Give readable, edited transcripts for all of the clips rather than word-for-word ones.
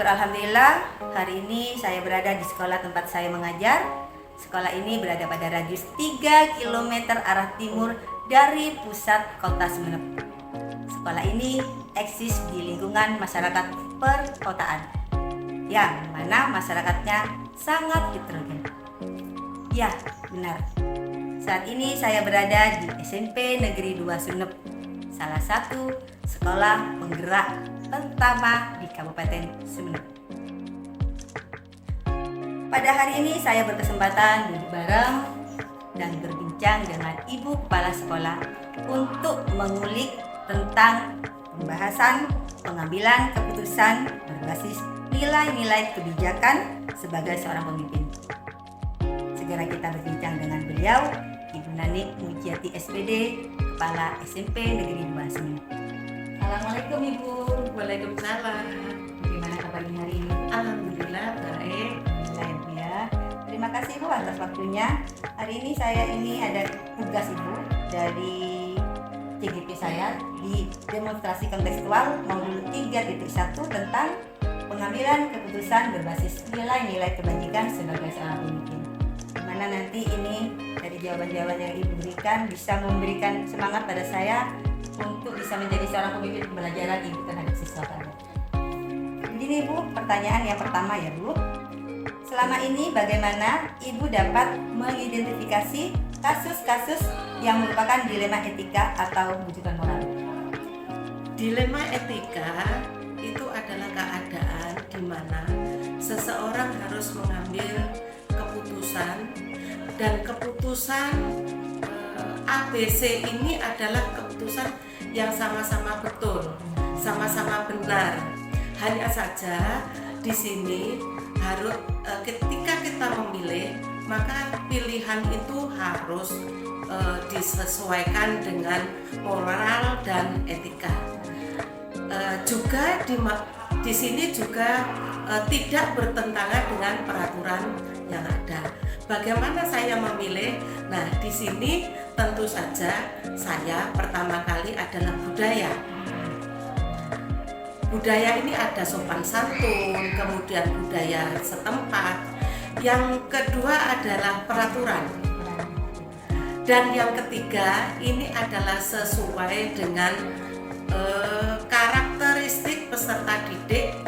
syukur alhamdulillah, hari ini saya berada di sekolah tempat saya mengajar. Sekolah ini berada pada radius 3 km arah timur dari pusat kota Sumeneb. Sekolah ini eksis di lingkungan masyarakat perkotaan, yang mana masyarakatnya sangat heterogen. Ya, benar. Saat ini saya berada di SMP Negeri 2 Sumeneb, salah satu sekolah penggerak pertama di Kabupaten Sumeneb. Pada hari ini saya berkesempatan duduk bareng dan berbincang dengan Ibu Kepala Sekolah untuk mengulik tentang pembahasan pengambilan keputusan berbasis nilai-nilai kebijakan sebagai seorang pemimpin. Segera kita berbincang dengan beliau, Ibu Nanik Mujiati SPD, Kepala SMP Negeri 2 Sumeneb. Assalamualaikum Ibu. Waalaikumsalam. Bagaimana kabarnya hari ini? Alhamdulillah baik. Alhamdulillah Ibu ya. Terima kasih Ibu atas waktunya. Hari ini saya ada tugas Ibu dari CGP saya di demonstrasi kontekstual modul 3.1 tentang pengambilan keputusan berbasis nilai-nilai kebajikan sebagai seorang pemimpin. Dimana nanti ini dari jawaban-jawaban yang Ibu berikan bisa memberikan semangat pada saya untuk bisa menjadi seorang pemimpin pembelajaran Ibu terhadap siswa kami. Begini Bu, pertanyaan yang pertama ya Bu. Selama ini bagaimana Ibu dapat mengidentifikasi kasus-kasus yang merupakan dilema etika atau wujudkan moral? Dilema etika itu adalah keadaan di mana seseorang harus mengambil keputusan, dan keputusan ABC ini adalah keputusan yang sama-sama betul, sama-sama benar. Hanya saja di sini harus ketika kita memilih, maka pilihan itu harus disesuaikan dengan moral dan etika. Juga di sini juga tidak bertentangan dengan peraturan yang ada. Bagaimana saya memilih? Nah, di sini tentu saja saya pertama kali adalah budaya. Budaya ini ada sopan santun, kemudian budaya setempat. Yang kedua adalah peraturan. Dan yang ketiga ini adalah sesuai dengan karakteristik peserta didik,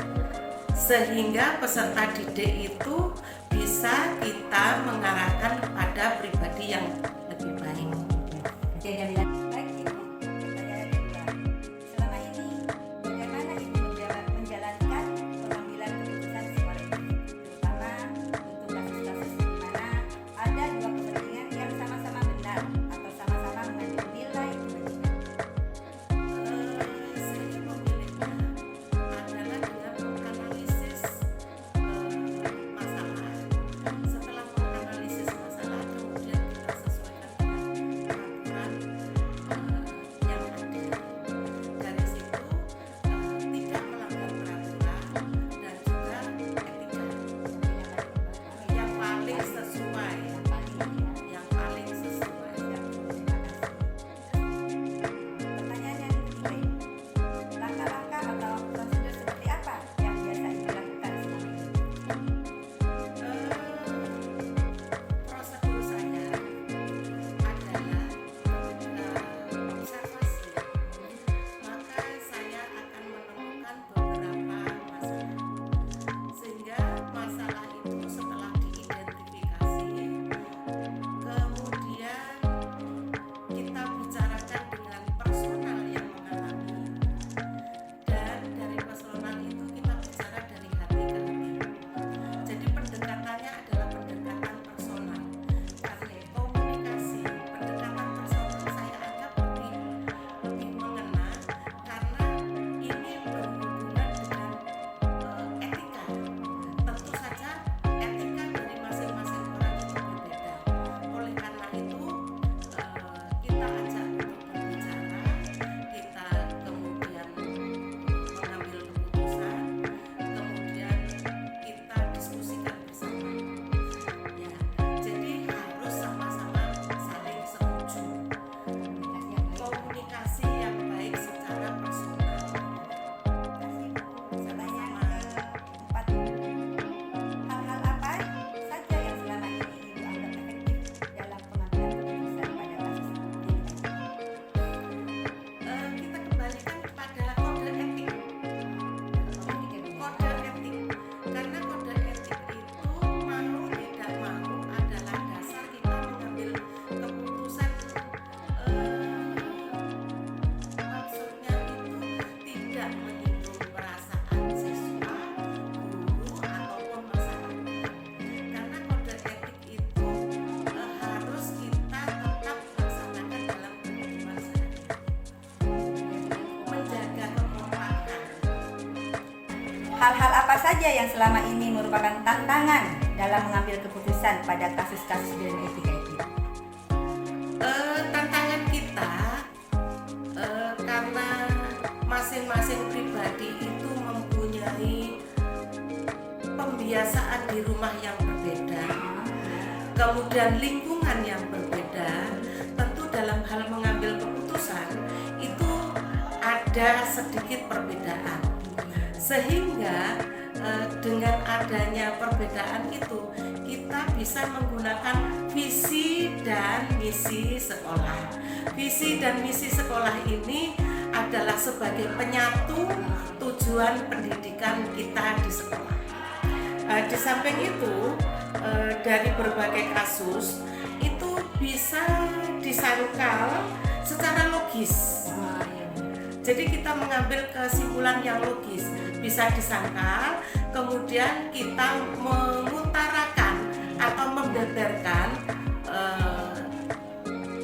sehingga peserta didik itu bisa kita mengarahkan kepada pribadi yang lebih baik. Baik Ibu, pertanyaan kedua. Selama ini bagaimana Ibu menjalankan pengambilan keputusan sekolah ini, terutama untuk kasus-kasus di mana ada dua kepentingan yang sama-sama benar atau sama-sama mengandung nilai kebajikan? Saya memilihnya adalah dengan menganalisis masalah. Setelah menganalisis masalah, kemudian kita sesuaikan hal-hal apa saja yang selama ini merupakan tantangan dalam mengambil keputusan pada kasus-kasus dilema etika itu? Tantangan kita karena masing-masing pribadi itu mempunyai pembiasaan di rumah yang berbeda, kemudian lingkungan yang berbeda. Tentu dalam hal mengambil keputusan itu ada sedikit perbedaan, sehingga dengan adanya perbedaan itu kita bisa menggunakan visi dan misi sekolah. Visi dan misi sekolah ini adalah sebagai penyatu tujuan pendidikan kita di sekolah. Di samping itu, dari berbagai kasus itu bisa disangkal secara logis. Jadi kita mengambil kesimpulan yang logis, bisa disangkal, kemudian kita mengutarakan atau membeberkan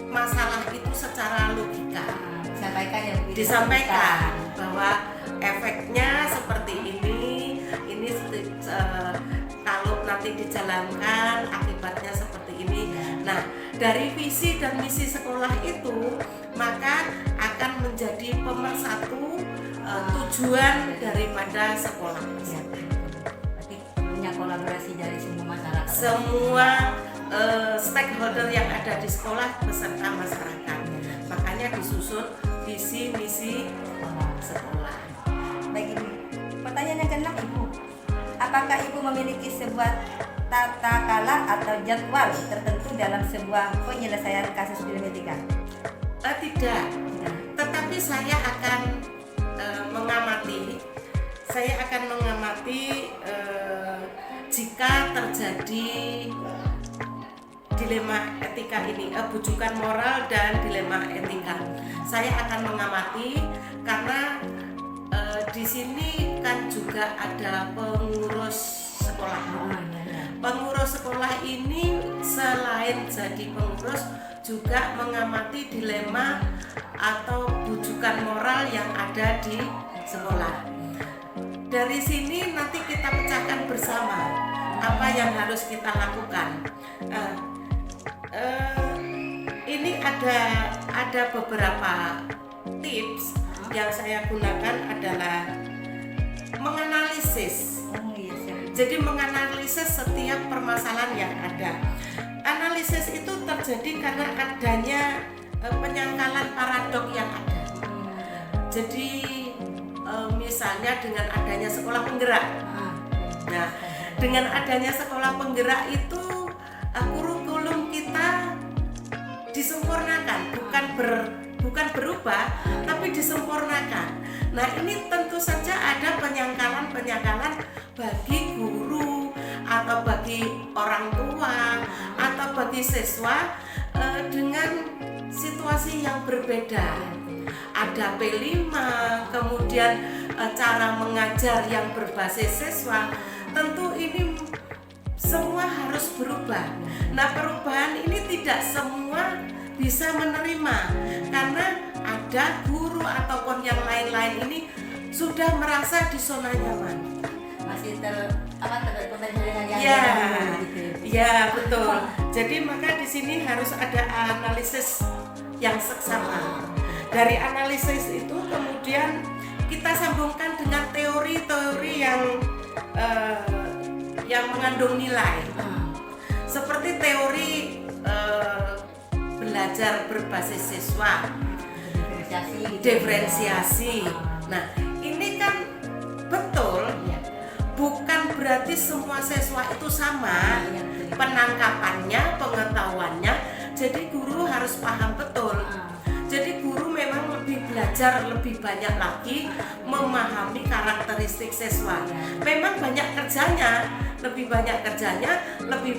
masalah itu secara logika. Disampaikan bahwa efeknya seperti ini kalau nanti dijalankan akibatnya seperti ini. Nah, dari visi dan misi sekolah itu maka akan menjadi pemersatu tujuan daripada sekolah. Berarti punya kolaborasi dari semua masyarakat. Semua stakeholder yang ada di sekolah beserta masyarakat. Makanya disusun visi misi sekolah. Baik Ibu, pertanyaan yang keenam Ibu, apakah Ibu memiliki sebuah tata kala atau jadwal tertentu dalam sebuah penyelesaian kasus dilema etika? Tidak, tetapi saya akan mengamati jika terjadi dilema etika ini, bujukan moral dan dilema etika. Saya akan mengamati karena di sini kan juga ada pengurus sekolah. Pengurus sekolah ini selain jadi pengurus juga mengamati dilema atau bujukan moral yang ada di sekolah. Dari sini nanti kita pecahkan bersama apa yang harus kita lakukan. Ini ada beberapa tips yang saya gunakan adalah menganalisis. Jadi menganalisis setiap permasalahan yang ada. Analisis itu terjadi karena adanya penyangkalan paradok yang ada. Jadi misalnya dengan adanya sekolah penggerak. Nah, dengan adanya sekolah penggerak itu kurikulum kita disempurnakan, bukan berubah, tapi disempurnakan. Nah, ini tentu saja ada penyangkalan bagi guru atau bagi orang tua atau bagi siswa dengan situasi yang berbeda. Ada P5, kemudian cara mengajar yang berbasis siswa. Tentu ini semua harus berubah. Nah, perubahan ini tidak semua bisa menerima karena ada guru ataupun yang lain-lain ini sudah merasa di zona nyaman. Masih terkoneksi dengan yang Ya, betul. Jadi maka di sini harus ada analisis yang seksama. Dari analisis itu kemudian kita sambungkan dengan teori-teori yang mengandung nilai. Seperti teori belajar berbasis siswa, diferensiasi. Nah, ini kan betul, bukan berarti semua siswa itu sama penangkapannya, pengetahuannya. Jadi guru harus paham betul. Jadi guru memang belajar lebih banyak lagi memahami karakteristik siswa. Memang banyak kerjanya, lebih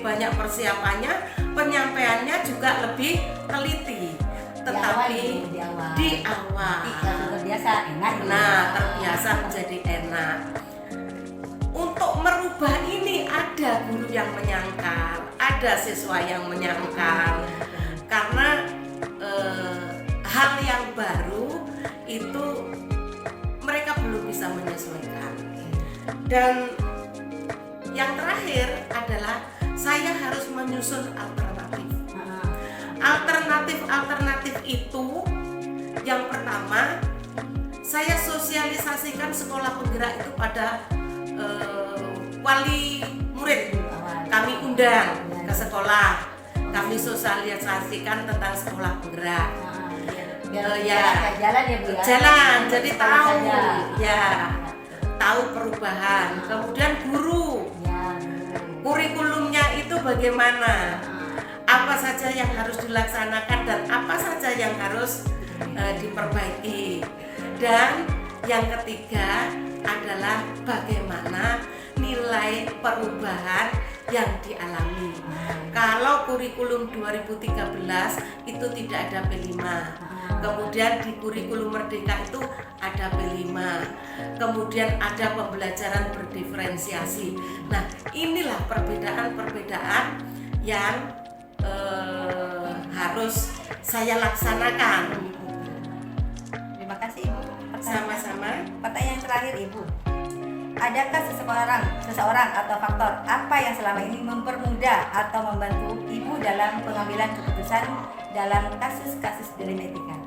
banyak persiapannya, penyampaiannya juga lebih teliti. Tetapi di awal terbiasa enak. Nah, terbiasa menjadi enak. Untuk merubah ini ada guru yang menyangkal, ada siswa yang menyangkal. Karena hal yang baru itu mereka belum bisa menyesuaikan. Dan yang terakhir adalah saya harus menyusun alternatif. Alternatif itu yang pertama, saya sosialisasikan sekolah penggerak itu pada wali murid. Kami undang ke sekolah, kami sosialisasikan tentang sekolah penggerak. Jalan ya Bu ya. Jalan, jadi Tahu tahu saja. ya, tahu perubahan. Kemudian guru, kurikulumnya itu bagaimana, apa saja yang harus dilaksanakan dan apa saja yang harus diperbaiki. Dan yang ketiga adalah bagaimana nilai perubahan yang dialami. Kalau kurikulum 2013 itu tidak ada P5. Kemudian di kurikulum Merdeka itu ada P5. Kemudian ada pembelajaran berdiferensiasi. Nah, inilah perbedaan-perbedaan yang harus saya laksanakan. Terima kasih Ibu. Sama-sama. Pertanyaan terakhir Ibu. Adakah seseorang atau faktor apa yang selama ini mempermudah atau membantu Ibu dalam pengambilan keputusan dalam kasus-kasus dilema etika?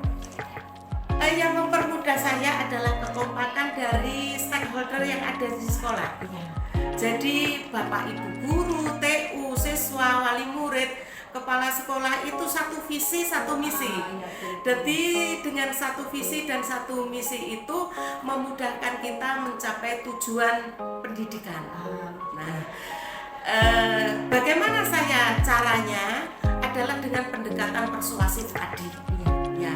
Yang mempermudah saya adalah kekompakan dari stakeholder yang ada di sekolah. Jadi Bapak Ibu guru, TU, siswa, wali murid, kepala sekolah itu satu visi, satu misi. Jadi dengan satu visi dan satu misi itu memudahkan kita mencapai tujuan pendidikan. Nah, bagaimana saya caranya adalah dengan pendekatan persuasif tadi, ya,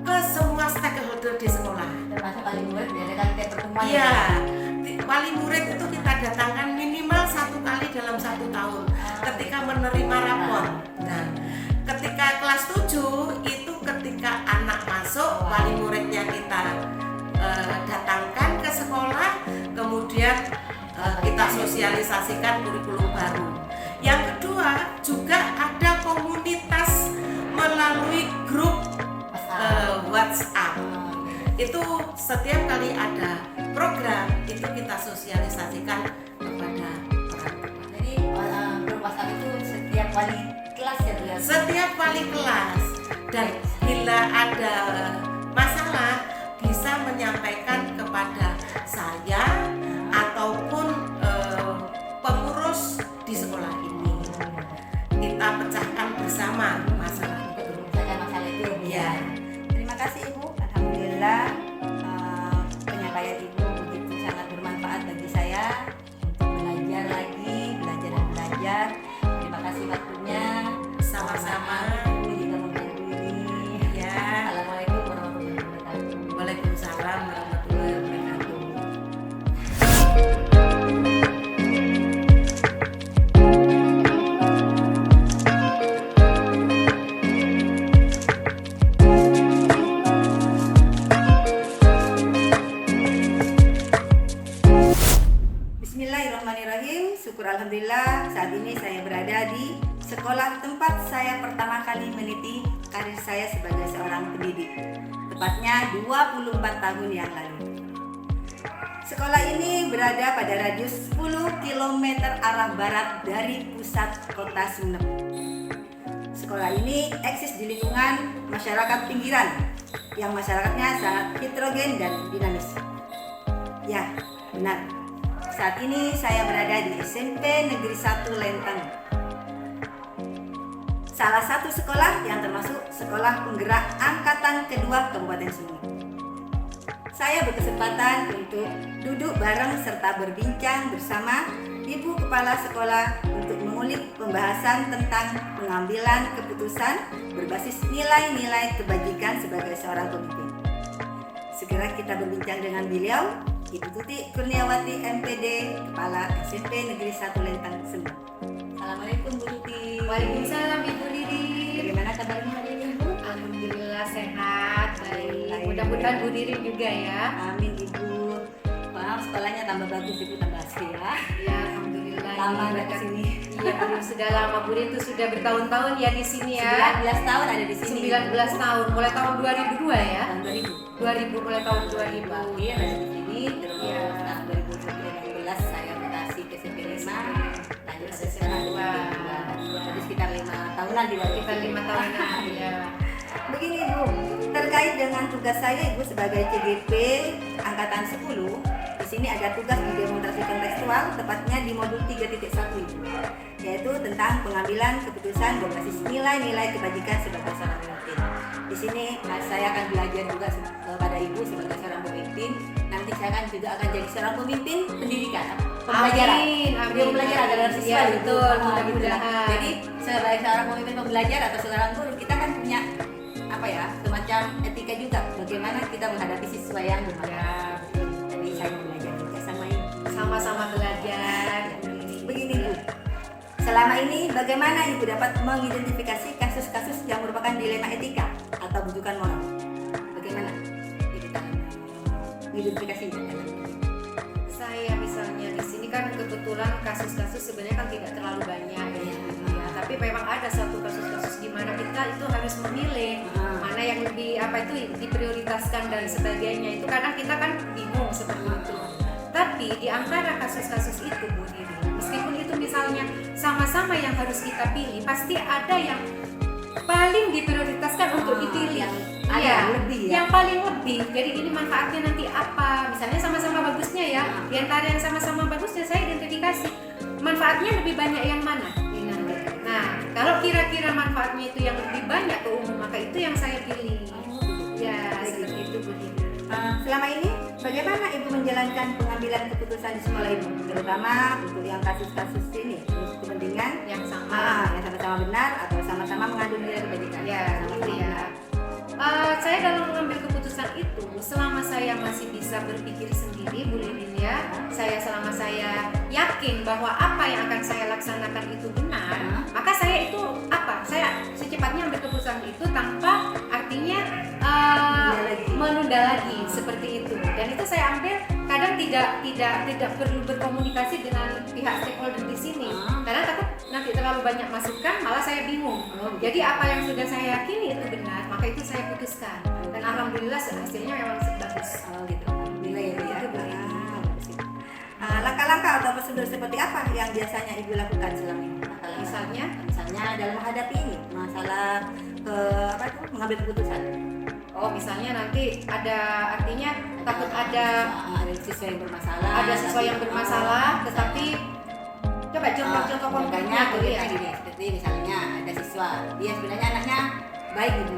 ke semua stakeholder di sekolah. Termasuk wali murid diadakan kayak pertemuan. Iya, wali murid itu kita datangkan minimal 1 kali dalam 1 tahun ketika menerima rapor. Nah, ketika kelas 7 itu ketika anak masuk, wali muridnya kita datangkan ke sekolah, kemudian kita sosialisasikan kurikulum baru. Yang kedua juga ada komunitas melalui grup WhatsApp. Itu setiap kali ada program itu kita sosialisasikan kepada orang tua. Jadi grup WhatsApp itu setiap wali kelas ya Bu ya? Setiap wali kelas, dan bila ada masalah bisa menyampaikan kepada saya ataupun pengurus di sekolah ini. Kita pecahkan bersama masalah itu. Masalah itu Ya. Terima kasih Ibu. Alhamdulillah penyampaian Ibu begitu sangat bermanfaat bagi saya untuk belajar lagi, belajar dan belajar. Terima kasih waktunya. Sama-sama. Ibu juga membantu ini. Ya. Assalamualaikum warahmatullahi wabarakatuh. Waalaikumsalam warahmatullahi wabarakatuh. Bismillahirrahmanirrahim. Syukur alhamdulillah saat ini saya berada di sekolah tempat saya pertama kali meniti karir saya sebagai seorang pendidik. Tepatnya 24 tahun yang lalu. Sekolah ini berada pada radius 10 km arah barat dari pusat kota Sumeneb. Sekolah ini eksis di lingkungan masyarakat pinggiran yang masyarakatnya sangat heterogen dan dinamis. Ya, benar. Saat ini saya berada di SMP Negeri 1 Lenteng. Salah satu sekolah yang termasuk sekolah penggerak angkatan kedua Kabupaten Sumeneb. Saya berkesempatan untuk duduk bareng serta berbincang bersama Ibu Kepala Sekolah untuk mengulik pembahasan tentang pengambilan keputusan berbasis nilai-nilai kebajikan sebagai seorang pemimpin. Segera kita berbincang dengan beliau, Ibu Tuti Kurniawati MPD, Kepala SMP Negeri 1 Lenteng Sumeneb. Assalamualaikum Bu Tuti. Waalaikumsalam Ibu Didi. Bagaimana kabarnya hari ini Bu? Alhamdulillah sehat, baik. Mudah-mudahan Bu Diri juga ya. Amin Ibu. Maaf sekolahnya tambah bagus Ibu, tambah asri ya. Ya Alhamdulillah. Lama ini udah kesini. Iya belum sudah lama Bu Diri itu sudah bertahun-tahun ya di sini ya. 19 tahun ada di sini. 19 tahun, mulai tahun 2002 ya. Tahun 2000. 2000 mulai tahun 2000. Wakil ada di sini terus Iya. tahun 2009 SMA, lanjut SMA sekarang dua. jadi sekitar 5 tahunan di bawah Kita 5 tahunan ya. Begini Ibu, terkait dengan tugas saya Ibu sebagai CGP Angkatan 10, di sini ada tugas di demonstrasi kontekstual, tepatnya di modul 3.1 Ibu, yaitu tentang pengambilan keputusan berbasis nilai-nilai kebajikan sebagai seorang pemimpin. Di sini saya akan belajar juga kepada Ibu sebagai seorang pemimpin. Nanti saya juga akan jadi seorang pemimpin pendidikan, pembelajaran. Amin. Belajar adalah siswa Ya, Ibu. betul, Gitu lah. mudah-mudahan. Jadi sebagai seorang pemimpin pembelajar atau seorang guru, kita kan punya apa ya, semacam etika juga bagaimana kita menghadapi siswa yang bermasalah. Jadi saya belajar juga sama Ibu. Sama-sama belajar. Begini Bu, selama ini bagaimana Ibu dapat mengidentifikasi kasus-kasus yang merupakan dilema etika atau bujukan moral? Bagaimana Ibu dalam mengidentifikasi? Saya misalnya di sini kan kebetulan kasus-kasus sebenarnya kan tidak terlalu banyak ya. Tapi memang ada satu kasus-kasus di mana kita itu harus memilih mana yang lebih diprioritaskan dan sebagainya. Itu kadang kita kan bingung seperti itu. Tapi di antara kasus-kasus itu Bu Diri, meskipun itu misalnya sama-sama yang harus kita pilih, pasti ada yang paling diprioritaskan untuk dipilih. Ada lebih ya? Yang paling lebih. Jadi ini manfaatnya nanti apa? Misalnya sama-sama bagusnya ya. Di antara yang sama-sama bagusnya saya identifikasi manfaatnya lebih banyak yang mana. Nah, kalau kira-kira manfaatnya itu yang lebih banyak ke umum, maka itu yang saya pilih. Ya, seperti itu Bu Diri. Selama ini bagaimana Ibu menjalankan pengambilan keputusan di sekolah Ibu, terutama untuk yang kasus-kasus ini, kepentingan Yang sama. yang sama-sama benar atau sama-sama mengandung nilai kebajikan? Ya, gitu ya. Saya dalam mengambil keputusan itu, selama saya masih bisa berpikir sendiri, Bu Lilin ya, selama saya yakin bahwa apa yang akan saya laksanakan itu benar, maka saya itu saya secepatnya ambil keputusan itu tanpa artinya menunda lagi seperti itu. Dan itu saya ambil kadang tidak perlu berkomunikasi dengan pihak stakeholder di sini, karena takut nanti terlalu banyak masukan malah saya bingung. Jadi apa yang sudah saya yakini itu benar, maka itu saya putuskan. Dan alhamdulillah hasilnya memang bagus. Gitu. Alhamdulillah ya Bu ya. Bagus itu. Langkah-langkah atau prosedur seperti apa yang biasanya Ibu lakukan selama ini? Misalnya dalam menghadapi ini masalah mengambil keputusan. Oh, misalnya nanti artinya takut ada siswa yang bermasalah. Ada siswa yang bermasalah, tetapi coba contoh-contoh konkretnya dulu ya. Gini, seperti misalnya ada siswa, dia sebenarnya anaknya baik Ibu,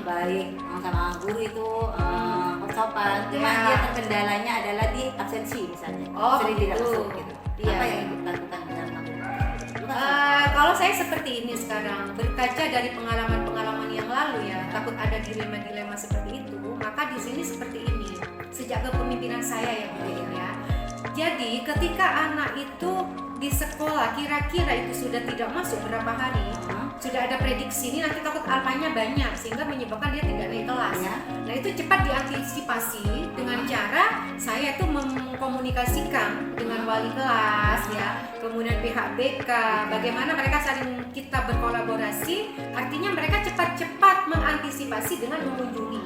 baik sama guru itu sopan, cuma Ya. dia terkendalanya adalah di absensi misalnya, Oh, sering tidak begitu. masuk gitu. Iya. Apa yang Ibu lakukan dalam Kalau saya seperti ini sekarang, berkaca dari pengalaman-pengalaman yang lalu ya, takut ada dilema-dilema seperti itu, maka di sini seperti ini. Sejak kepemimpinan saya ya Bu Lilin ya. Jadi ketika anak itu di sekolah kira-kira itu sudah tidak masuk berapa hari, sudah ada prediksi ini nanti takut alfanya banyak sehingga menyebabkan dia tidak naik kelas. Ya. Nah itu cepat diantisipasi dengan cara saya itu mengkomunikasikan dengan wali kelas ya, kemudian pihak BK, bagaimana mereka saling kita berkolaborasi, artinya mereka cepat-cepat mengantisipasi dengan mengunjungi,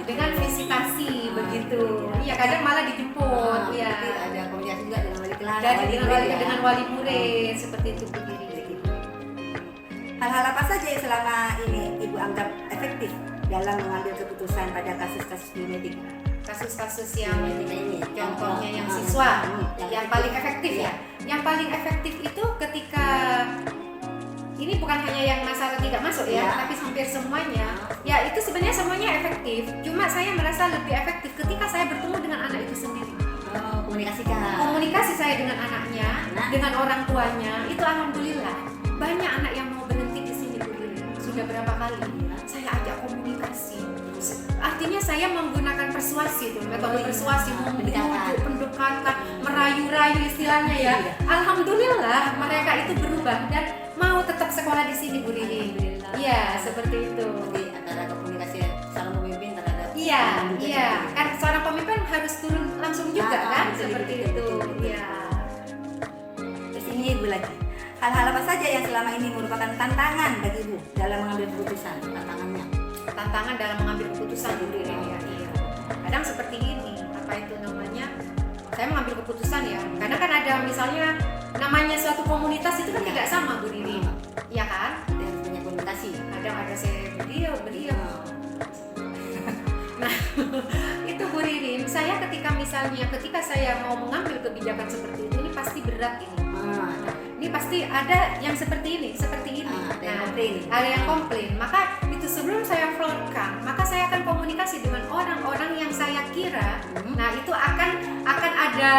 dengan visitasi begitu. Iya kadang malah dijemput, ya. Ada komunikasi juga dengan wali kelas, Dengan wali murid seperti itu Bu Diri. Hal-hal apa saja yang selama ini Ibu anggap efektif dalam mengambil keputusan pada kasus-kasus dilematik? Kasus-kasus yang ini, contohnya yang siswa yang paling efektif ya. Yang paling efektif itu ketika ini bukan hanya yang masalah tidak masuk ya, tapi hampir semuanya. Ya itu sebenarnya semuanya efektif. Cuma saya merasa lebih efektif ketika saya bertemu dengan anak itu sendiri. Komunikasi saya dengan anaknya, dengan orang tuanya, itu alhamdulillah banyak anak yang mau berhenti di sini Bu Lilin. Sudah berapa kali saya ajak komunikasi. Artinya saya menggunakan persuasi tuh, metode persuasi, membujuk, pendekatan, merayu-rayu istilahnya ya. Alhamdulillah mereka itu berubah dan mau tetap sekolah di sini Bu Lilin. Iya, seperti itu. Antara komunikasi seorang pemimpin terhadap Iya, kan seorang pemimpin harus turun langsung juga kan, seperti itu. Iya. Terus ini Ibu lagi. Hal-hal apa saja yang selama ini merupakan tantangan bagi Ibu dalam mengambil keputusan? Tantangan dalam mengambil keputusan Bu Lilin ya. Iya. Kadang seperti ini, apa itu namanya? Saya mengambil keputusan ya. Karena kan ada misalnya namanya suatu komunitas itu kan tidak sama Bu Ririn, ya kan? Dia harus punya komunikasi. Kadang ada saya beliau. Nah, itu Bu Ririn, saya ketika saya mau mengambil kebijakan seperti itu, ini pasti berat ini. Ini pasti ada yang seperti ini. Ada yang komplain. Maka itu sebelum saya floorkan, maka saya akan komunikasi dengan orang-orang yang saya kira, nah itu akan ada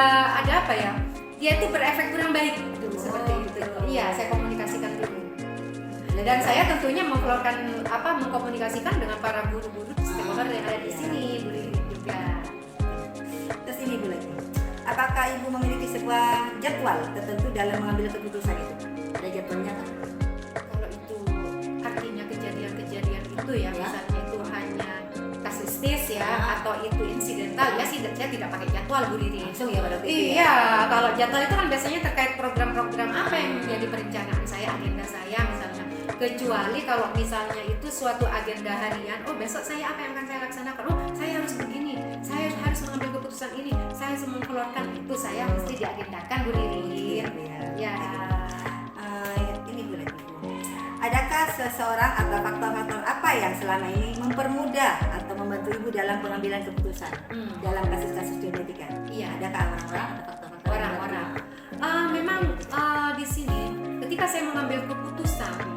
apa ya? Dia itu berefek kurang baik, seperti itu. Iya, saya komunikasikan dulu. Dan saya tentunya mengkomunikasikan dengan para guru-guru stakeholder yang ada di sini, Bu Ririn juga. Terus ini Bu lagi, apakah Ibu memiliki sebuah jadwal tertentu dalam mengambil keputusan itu? Ada jadwalnya kan? Kalau itu artinya kejadian-kejadian itu ya, misalnya itu hanya kasuistis ya, atau itu insidental ya, saya tidak pakai jadwal Bu Ririn. Langsung ya pada Iya, kalau jadwal itu kan biasanya terkait program-program apa yang menjadi perencanaan saya, agenda saya misalnya. Kecuali kalau misalnya itu suatu agenda harian, oh besok saya apa yang akan saya laksanakan, oh saya harus begini, saya harus mengambil keputusan ini, saya harus mengeluarkan itu, saya mesti diagendakan Bu Ririn. Ya. Ini Bu lagi, adakah seseorang atau faktor-faktor apa yang selama ini mempermudah atau membantu Ibu dalam pengambilan keputusan dalam kasus-kasus genetika? Iya. Adakah orang-orang atau faktor-faktor? Orang-orang. Memang di sini ketika saya mengambil keputusan,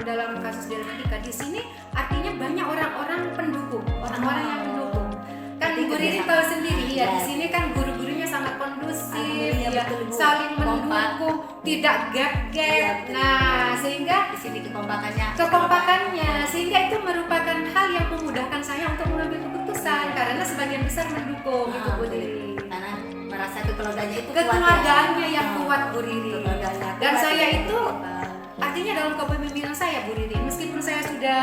dalam kasus genetika di sini artinya banyak orang-orang pendukung, orang-orang yang mendukung. Kan Bu Ririn tahu sendiri ya, di sini kan guru-gurunya sangat kondusif, ya, saling mendukung, tidak gap-gap. Nah, sehingga Di sini kekompakannya sehingga itu merupakan hal yang memudahkan saya untuk mengambil keputusan karena sebagian besar mendukung itu Bu Ririn. karena merasa kekeluarganya itu Kekeluargaannya yang kuat Bu Ririn. Kekeluargaannya Dan kuat, saya ya. itu artinya dalam kepemimpinan saya Bu Ririn, meskipun saya sudah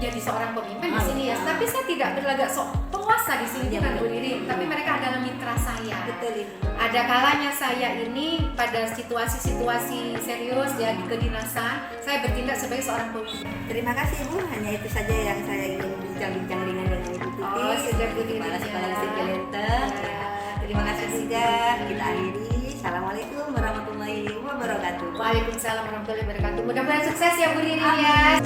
jadi seorang pemimpin di sini ya, tapi saya tidak berlagak sok penguasa di sini bukan Bu Ririn, tapi mereka adalah mitra saya. Betul Ibu. Ada kalanya saya ini pada situasi-situasi serius ya di kedinasan, saya bertindak sebagai seorang pemimpin. Terima kasih Bu, hanya itu saja yang saya ingin bincang-bincang ringan dengan Ibu Tuti. Oh, sudah Bu Ririn, Kepala Sekolah ya. Sipilenter. Ya. Terima kasih juga. Kita akhiri. Assalamualaikum warahmatullahi wabarakatuh. Waalaikumsalam warahmatullahi wabarakatuh. Mudah-mudahan sukses ya Bu Ririn ya.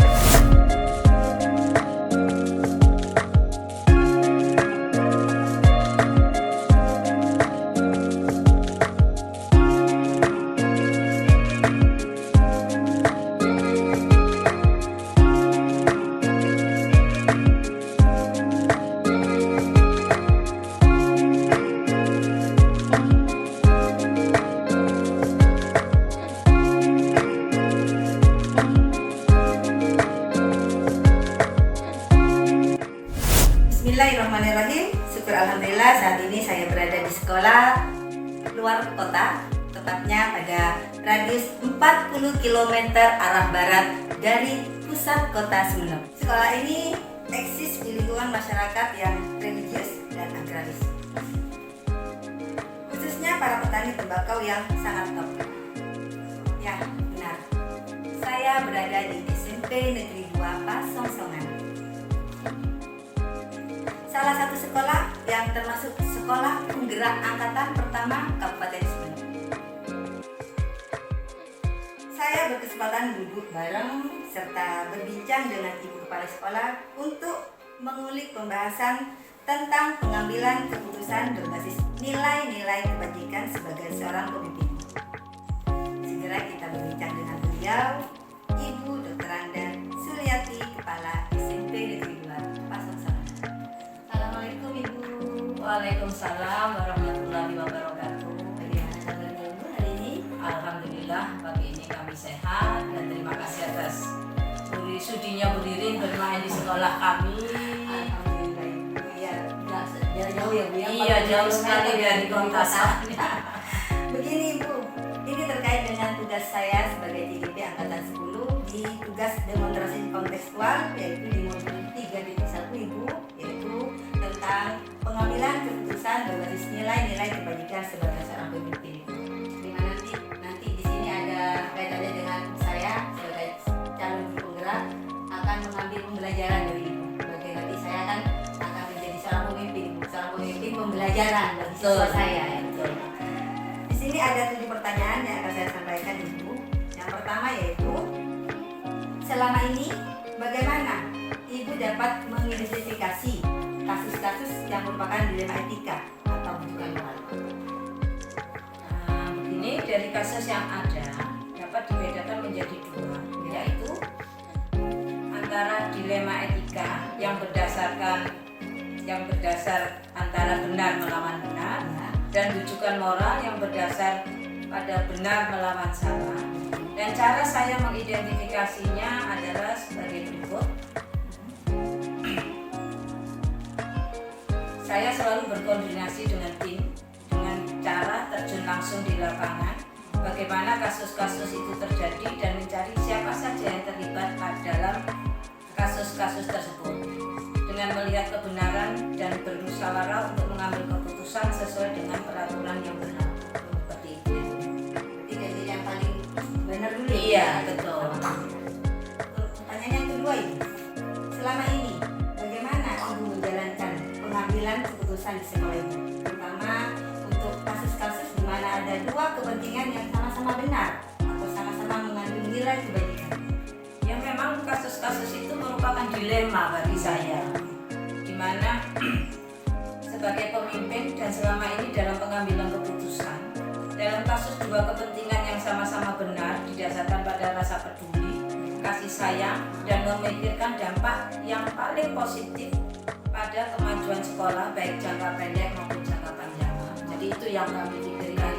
Bismillahirrahmanirrahim. Syukur alhamdulillah saat ini saya berada di sekolah luar kota, tepatnya pada radius 40 km arah barat dari pusat kota Sumeneb. Sekolah ini eksis di lingkungan masyarakat yang religius dan agraris, khususnya para petani tembakau yang sangat top. Ya, benar. Saya berada di SMP Negeri 2 Pasongsongan, salah satu sekolah yang termasuk sekolah penggerak angkatan pertama Kabupaten Sumeneb. Saya berkesempatan duduk bareng serta berbincang dengan Ibu Kepala Sekolah untuk mengulik pembahasan tentang pengambilan keputusan berbasis nilai-nilai kebajikan sebagai seorang pemimpin. Segera kita berbincang dengan beliau, Ibu Dr. Anda Suliati, Kepala SMP Negeri 2 Pasongsongan. Assalamualaikum Ibu. Waalaikumsalam warahmatullahi wabarakatuh. Bagaimana kabarnya Ibu hari ini? Alhamdulillah pagi ini kami sehat dan terima kasih atas sudinya Bu Ririn bermain di sekolah kami. Alhamdulillah Ibu. Ya, jauh ya Bu ya. Iya, jauh sekali dari kota saya. Begini Ibu, ini terkait dengan tugas saya sebagai TGP Angkatan 10 di tugas demonstrasi kontekstual, yaitu di modul 3.1 Ibu, yaitu tentang pengambilan keputusan berbasis nilai-nilai kebajikan sebagai seorang pemimpin. Dimana nanti di sini ada kaitannya dengan saya sebagai calon guru penggerak akan mengambil pembelajaran dari Ibu. Sebagai nanti saya akan menjadi seorang pemimpin pembelajaran bagi siswa saya. Ya. Di sini ada 7 pertanyaan pertanyaan yang akan saya sampaikan Ibu. Yang pertama yaitu, selama ini bagaimana Ibu dapat mengidentifikasi kasus-kasus yang merupakan dilema etika atau bukan moral? Begini, dari kasus yang ada dapat dibedakan menjadi dua, yaitu antara dilema etika yang berdasar antara benar melawan benar, dan rujukan moral yang berdasar pada benar melawan salah. Dan cara saya mengidentifikasinya adalah sebagai berikut. Saya selalu berkoordinasi dengan tim dengan cara terjun langsung di lapangan, bagaimana kasus-kasus itu terjadi dan mencari siapa saja yang terlibat dalam kasus-kasus tersebut, dengan melihat kebenaran dan bermusyawarah untuk mengambil keputusan sesuai dengan peraturan yang berlaku. Seperti itu. Berarti dari yang paling benar dulu. Iya, betul. Pertanyaan yang kedua Ibu, selama ini bagaimana Ibu menjalankan pengambilan keputusan di sekolah Ibu, terutama untuk kasus-kasus di mana ada dua kepentingan yang sama-sama benar atau sama-sama mengandung nilai kebaikan? Ya, memang kasus-kasus itu merupakan dilema bagi saya, di mana sebagai pemimpin dan selama ini dalam pengambilan keputusan dalam kasus dua kepentingan yang sama-sama benar didasarkan pada rasa peduli, kasih sayang, dan memikirkan dampak yang paling positif pada kemajuan sekolah baik jangka pendek maupun jangka panjang. Jadi itu yang kami pikirkan.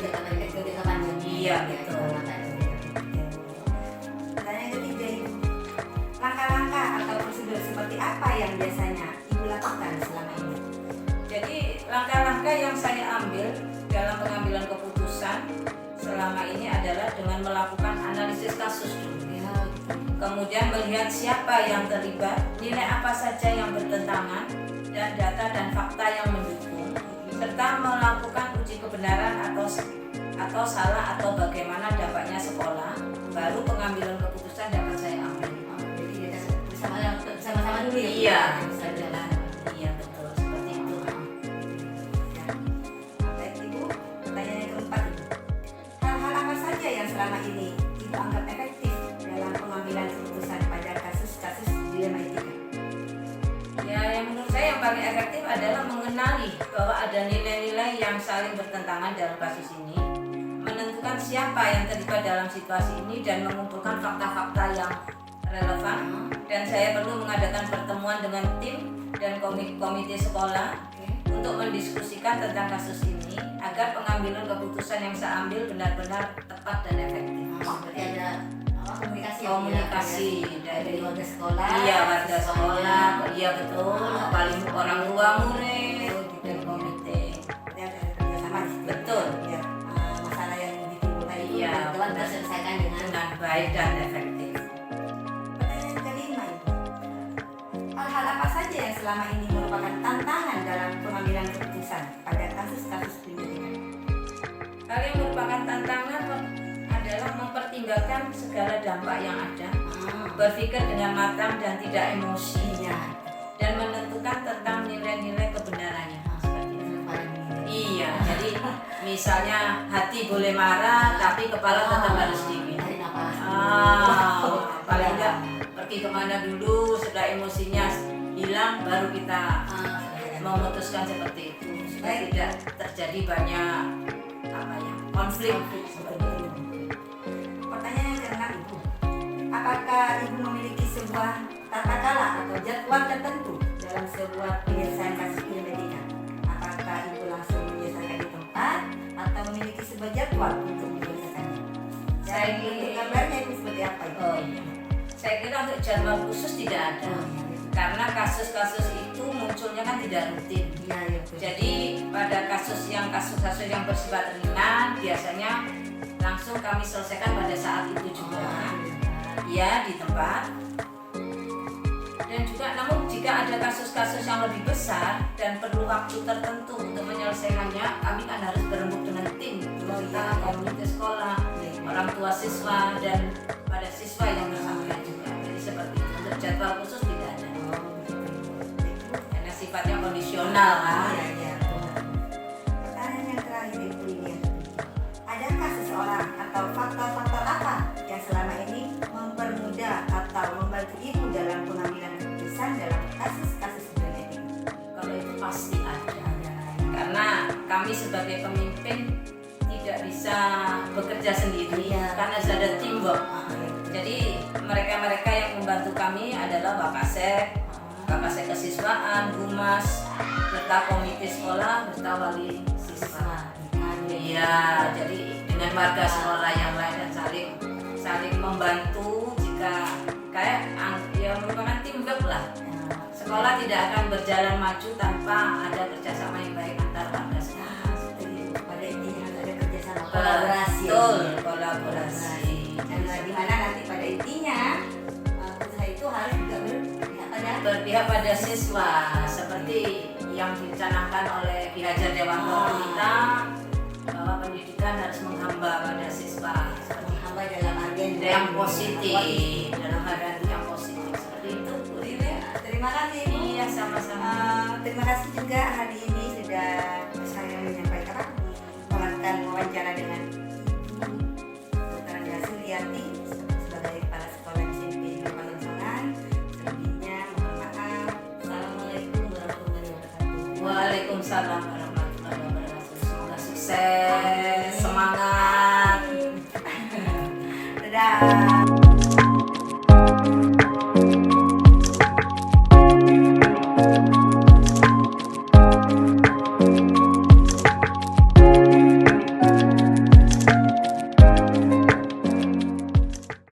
Iya, betul. Pertanyaan ketiga Ibu, langkah-langkah atau prosedur seperti apa yang biasanya Ibu lakukan selama ini? Jadi langkah-langkah yang saya ambil dalam pengambilan keputusan selama ini adalah dengan melakukan analisis kasus dulu. Kemudian melihat siapa yang terlibat, nilai apa saja yang bertentangan, dan data dan fakta yang mendukung, serta melakukan uji kebenaran atau salah atau bagaimana dampaknya sekolah, baru pengambilan keputusan dapat saya ambil. Jadi kita bersama-sama dulu ya. Iya, Saudara. iya betul, seperti itu. Baik Ibu, pertanyaan yang keempat Ibu, hal-hal apa saja yang selama ini Ibu anggap efektif dalam pengambilan keputusan pada kasus-kasus dilema etika? Ya, yang menurut saya yang paling efektif adalah mengenali bahwa ada nilai-nilai yang saling bertentangan dalam kasus ini, menentukan siapa yang terlibat dalam situasi ini, dan mengumpulkan fakta-fakta yang relevan. Dan saya perlu mengadakan pertemuan dengan tim dan komite sekolah untuk mendiskusikan tentang kasus ini agar pengambilan keputusan yang saya ambil benar-benar tepat dan efektif. Berarti ada komunikasi dari warga sekolah. Iya, warga sekolah, iya betul, paling orang tua murid dan komite. Berarti ada kerjasama di situ. Betul. Ya, masalah yang ditimbulkan itu Iya, dapat benar. terselesaikan dengan Baik dan efektif. Pertanyaan kelima Ibu, hal-hal apa saja yang selama ini merupakan tantangan dalam pengambilan keputusan pada kasus-kasus penyidikan? Hal yang merupakan tantangan adalah mempertimbangkan segala dampak yang ada, berpikir dengan matang dan tidak emosi, dan menentukan tentang nilai-nilai kebenarannya. Seperti itu. Iya, jadi misalnya hati boleh marah, tapi kepala tetap harus dingin. Paling enggak pergi kemana dulu, setelah emosinya hilang, baru kita memutuskan seperti itu, supaya tidak terjadi banyak konflik seperti itu. Pertanyaan yang keenam Ibu, apakah Ibu memiliki sebuah tata cara atau jadwal tertentu dalam sebuah penyelesaian kasus penyidikan? Apakah Ibu langsung menyelesaikan di tempat atau memiliki sebuah jadwal untuk menyelesaikannya? Saya Dan bentuk gambarnya itu seperti apa Ibu? Saya kira untuk jadwal khusus tidak ada, karena kasus-kasus itu munculnya kan tidak rutin. Jadi pada kasus yang bersifat ringan biasanya langsung kami selesaikan pada saat itu juga, ya di tempat. Dan juga namun jika ada kasus-kasus yang lebih besar dan perlu waktu tertentu untuk menyelesaikannya, kami kan harus berembuk dengan tim, kita komite sekolah, orang tua siswa, dan pada siswa yang bersangkutan juga. Jadi seperti itu. Untuk jadwal khusus tidak ada, karena sifatnya kondisional kan. Pertanyaan yang terakhir Ibu ini, adakah seseorang membantu ibu dalam pengambilan keputusan dalam kasus-kasus genetik? Kalau itu pasti ada. Karena kami sebagai pemimpin tidak bisa bekerja sendiri karena ada teamwork. Jadi mereka-mereka yang membantu kami adalah Wakasek kesiswaan, humas, serta komite sekolah, serta wali siswa. Iya, jadi dengan warga sekolah yang lain dan saling membantu jika kayak ya merupakan teamwork lah. Sekolah tidak akan berjalan maju tanpa ada kerjasama yang baik antar warga sekolah. Pada intinya harus ada kerjasama, Kolaborasi. kolaborasi. Betul, kolaborasi. Dan di mana nanti pada intinya usaha itu harus juga Berpihak pada siswa seperti yang dicanangkan oleh Ki Hajar Dewangga kita bahwa pendidikan harus menghamba pada siswa seperti hamba dalam agenda yang positif, dalam hal yang positif seperti itu. Bu Riri. Terima kasih Bu. Iya, sama-sama. Terima kasih juga hari ini sudah saya menyampaikan wawancara dengan Dr. Anja Suliarti sebagai kepala sekolah SMP Palensangan. Selebihnya mohon maaf. Assalamualaikum warahmatullahi wabarakatuh. Waalaikumsalam warahmatullahi wabarakatuh. Semoga sukses, semangat. Dadah.